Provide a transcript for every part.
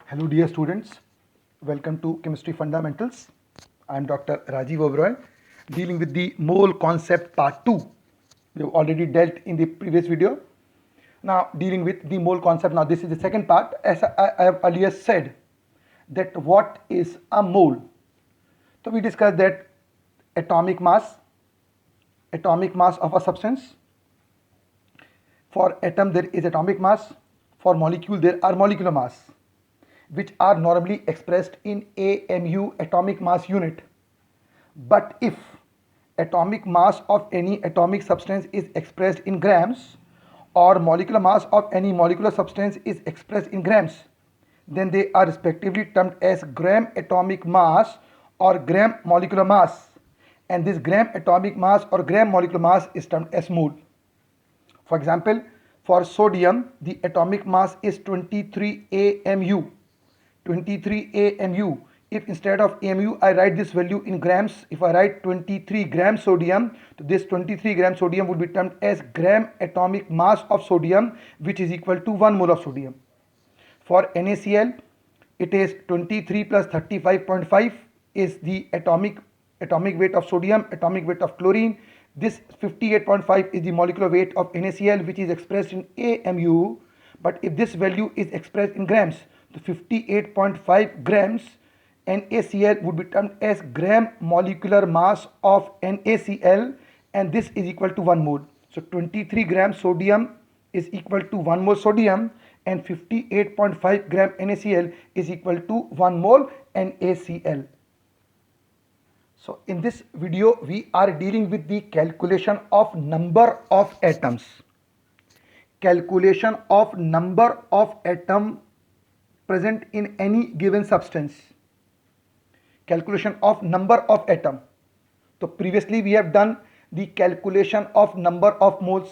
Hello dear students, welcome to Chemistry Fundamentals. I am Dr. Rajiv Oberoi dealing with the mole concept part 2. We have already dealt in the previous video. Now dealing with the mole concept. Now this is the second part. As I have earlier said that what is a mole? So we discussed that atomic mass of a substance. For atom there is atomic mass, for molecule there are molecular mass, which are normally expressed in AMU, atomic mass unit. But if atomic mass of any atomic substance is expressed in grams, or molecular mass of any molecular substance is expressed in grams, then they are respectively termed as gram atomic mass or gram molecular mass, and this gram atomic mass or gram molecular mass is termed as mole. For example, for sodium, the atomic mass is 23 AMU. 23 AMU. If instead of AMU I write this value in grams, if I write 23 gram sodium, so this 23 gram sodium would be termed as gram atomic mass of sodium, which is equal to 1 mole of sodium. For NaCl, it is 23 plus 35.5 is the atomic weight of sodium, atomic weight of chlorine. This 58.5 is the molecular weight of NaCl, which is expressed in AMU. But if this value is expressed in grams, so 58.5 grams NaCl would be termed as gram molecular mass of NaCl, and this is equal to 1 mole. So 23 grams sodium is equal to 1 mole sodium, and 58.5 gram NaCl is equal to 1 mole NaCl. So in this video we are dealing with the calculation of number of atoms. Calculation of number of atom present in any given substance. Calculation of number of atom. So previously we have done the calculation of number of moles.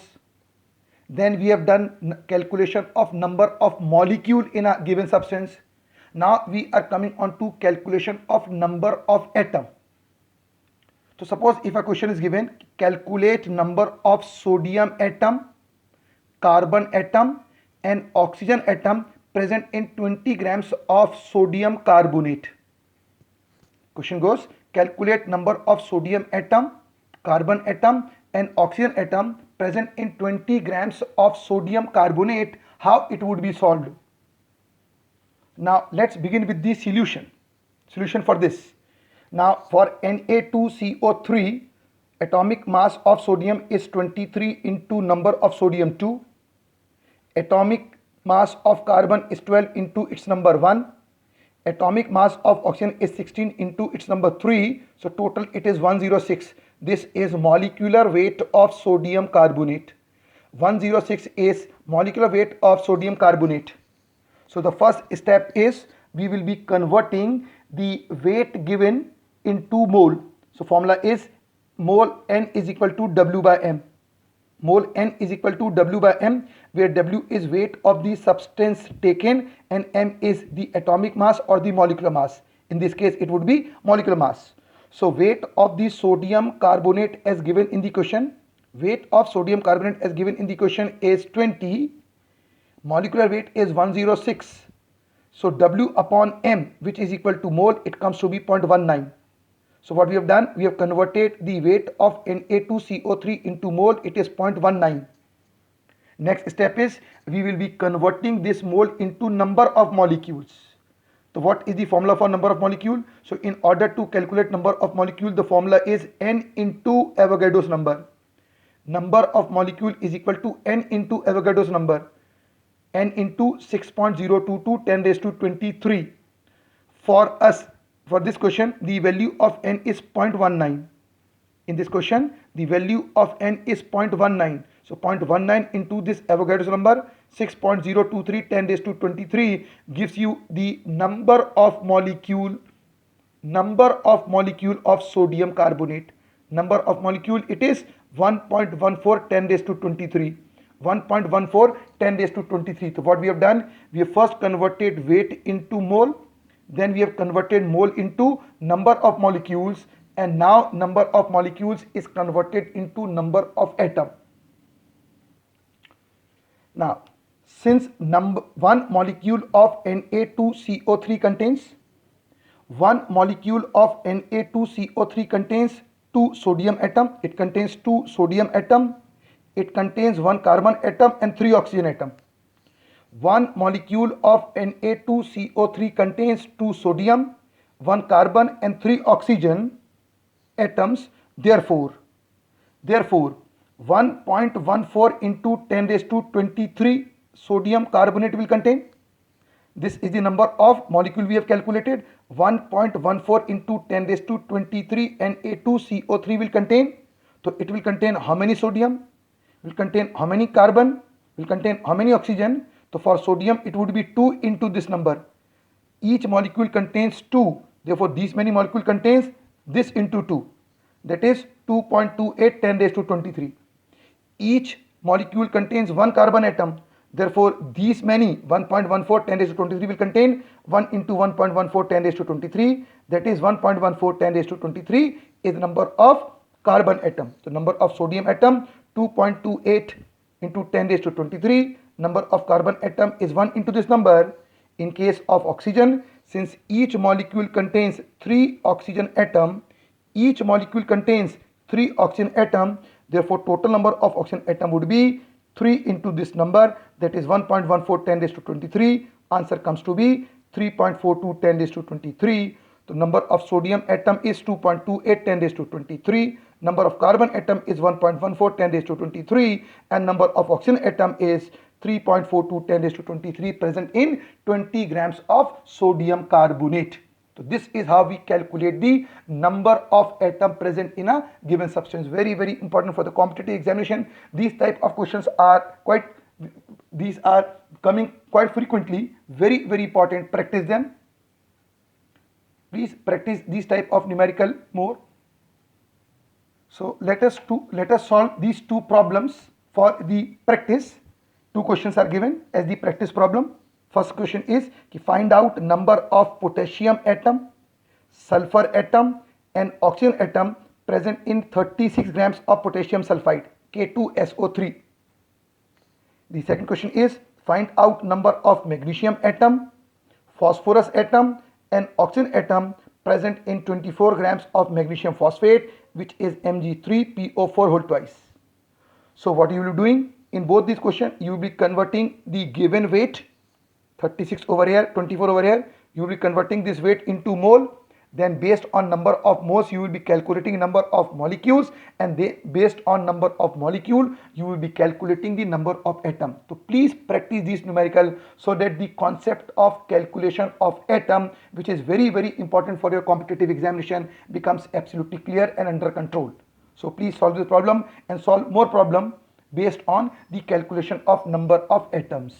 Then we have done calculation of number of molecule in a given substance. Now we are coming on to calculation of number of atom. So suppose if a question is given, calculate number of sodium atom, carbon atom and oxygen atom present in 20 grams of sodium carbonate. Question goes, calculate number of sodium atom, carbon atom and oxygen atom present in 20 grams of sodium carbonate. How it would be solved? Now let's begin with the solution for this. Now for Na2CO3, atomic mass of sodium is 23 into number of sodium 2. Atomic mass of carbon is 12 into its number 1. Atomic mass of oxygen is 16 into its number 3. So total it is 106. This is molecular weight of sodium carbonate. 106 is molecular weight of sodium carbonate. So the first step is we will be converting the weight given into mole. So formula is mole N is equal to W by M. Mole N is equal to W by M, where W is weight of the substance taken and M is the atomic mass or the molecular mass. In this case it would be molecular mass. So weight of the sodium carbonate as given in the question, weight of sodium carbonate as given in the question is 20. Molecular weight is 106. So W upon M, which is equal to mole, it comes to be 0.19. So what we have done, we have converted the weight of Na2CO3 into mole, it is 0.19. Next step is we will be converting this mole into number of molecules. So what is the formula for number of molecule? So in order to calculate number of molecule, the formula is N into Avogadro's number. Number of molecule is equal to N into Avogadro's number. N into 6.022 10 raised to 23. For us, for this question, the value of N is 0.19. In this question, the value of N is 0.19. So 0.19 into this Avogadro's number, 6.023 10 raised to 23 gives you the number of molecule of sodium carbonate. Number of molecule, it is 1.14 10 raised to 23. 1.14 10 raised to 23. So what we have done, we have first converted weight into mole, then we have converted mole into number of molecules, and now number of molecules is converted into number of atom. Now since one molecule of Na2CO3 contains one molecule of Na2CO3 contains two sodium atom. It contains two sodium atom. It contains one carbon atom and three oxygen atom. One molecule of Na2CO3 contains two sodium, one carbon and three oxygen atoms. Therefore 1.14 into 10 raised to 23 sodium carbonate will contain. This is the number of molecule we have calculated. 1.14 into 10 raised to 23 Na2CO3 will contain. So it will contain how many sodium? Will contain how many carbon? Will contain how many oxygen? So for sodium it would be 2 into this number. Each molecule contains 2. Therefore this many molecule contains this into 2. That is 2.28 10 raised to 23. Each molecule contains one carbon atom. Therefore, these many 1.14 10 raised to 23 will contain 1 into 1.14 10 raised to 23. That is 1.14 10 raised to 23 is the number of carbon atom. So, number of sodium atom 2.28 into 10 raised to 23. Number of carbon atom is 1 into this number. In case of oxygen, since each molecule contains 3 oxygen atom, each molecule contains 3 oxygen atom. Therefore, total number of oxygen atom would be 3 into this number, that is 1.14 10 raised to 23. Answer comes to be 3.42 10 raised to 23. The number of sodium atom is 2.28 10 raised to 23. Number of carbon atom is 1.14 10 raised to 23. And number of oxygen atom is 3.42 10 raised to 23 present in 20 grams of sodium carbonate. So this is how we calculate the number of atom present in a given substance. Very, very important for the competitive examination. These type of questions are coming quite frequently. Very, very important. Practice them. Please practice these type of numerical more. So let us solve these two problems for the practice. Two questions are given as the practice problem. First question is to find out number of potassium atom, sulfur atom and oxygen atom present in 36 grams of potassium sulfide K2SO3. The second question is find out number of magnesium atom, phosphorus atom and oxygen atom present in 24 grams of magnesium phosphate, which is Mg3PO4 whole twice. So what you will be doing in both these questions, you will be converting the given weight 36 over here, 24 over here, you will be converting this weight into mole. Then based on number of moles, you will be calculating number of molecules, and based on number of molecule, you will be calculating the number of atom. So please practice these numerical so that the concept of calculation of atom, which is very, very important for your competitive examination, becomes absolutely clear and under control. So please solve this problem and solve more problem based on the calculation of number of atoms.